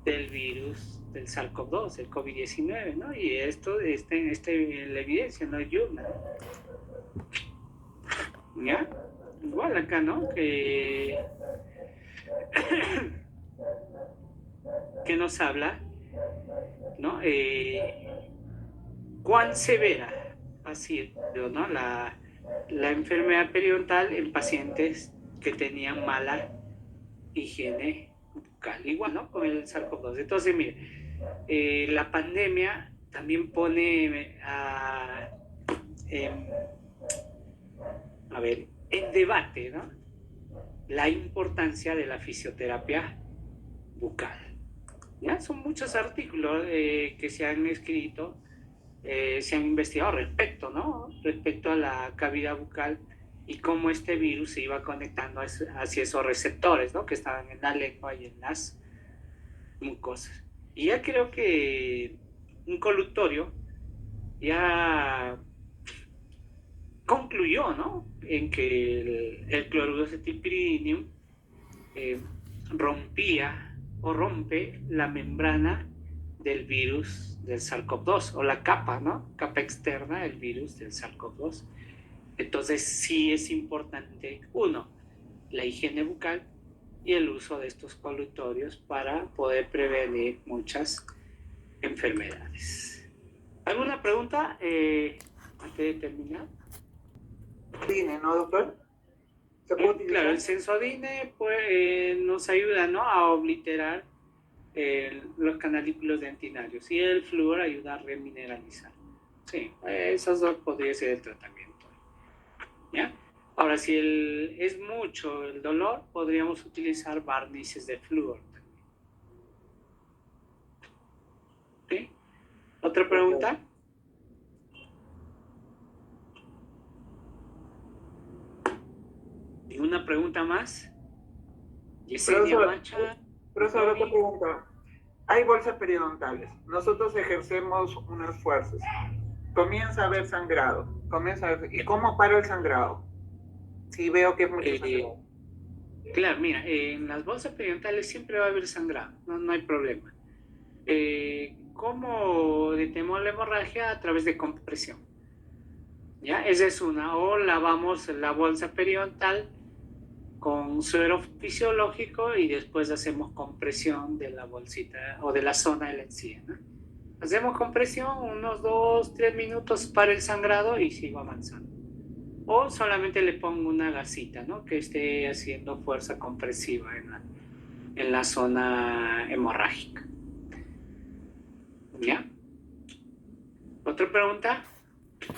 del virus del SARS-CoV-2, el COVID-19, ¿no? Y esto está en la evidencia, no ayuda, ¿no? ¿Ya? Igual acá, ¿no? Que nos habla, ¿no? Cuán severa ha sido, ¿no? la enfermedad periodontal en pacientes que tenían mala higiene bucal, igual, ¿no? Con el SARS-CoV-2. Entonces, mire, la pandemia también pone en debate, ¿no? La importancia de la fisioterapia bucal. ¿Ya? Son muchos artículos que se han escrito, se han investigado respecto, ¿no? Respecto a la cavidad bucal y cómo este virus se iba conectando hacia esos receptores, ¿no? Que estaban en la lengua y en las mucosas. Y ya creo que un colutorio ya concluyó, ¿no? En que el cloruro de acetilpiridinium rompe la membrana del virus del SARS-CoV-2 o la capa, ¿no? Capa externa del virus del SARS-CoV-2. Entonces sí es importante, uno, la higiene bucal y el uso de estos colutorios para poder prevenir muchas enfermedades. ¿Alguna pregunta antes de terminar? Dine, ¿no, doctor? ¿Se puede utilizar? Claro, el Sensodine pues, nos ayuda, ¿no? A obliterar los canalículos dentinarios y el flúor ayuda a remineralizar. Sí, esos dos podría ser el tratamiento. ¿Ya? Ahora, si es mucho el dolor, podríamos utilizar barnices de flúor también. ¿Sí? ¿Otra pregunta? ¿Ninguna pregunta más? Yesenia Macha. Profesor, otra pregunta. Hay bolsas periodontales. Nosotros ejercemos unas fuerzas. Comienza a haber sangrado. ¿Y cómo paro el sangrado? Si veo que es mucho sangrado. Claro, mira, en las bolsas periodontales siempre va a haber sangrado, no hay problema. ¿Cómo detenemos la hemorragia? A través de compresión. ¿Ya? Esa es una. O lavamos la bolsa periodontal con suero fisiológico y después hacemos compresión de la bolsita o de la zona de la encía, ¿no? Hacemos compresión unos 2-3 minutos para el sangrado y sigo avanzando. O solamente le pongo una gasita, ¿no? Que esté haciendo fuerza compresiva en la zona hemorrágica. ¿Ya? ¿Otra pregunta?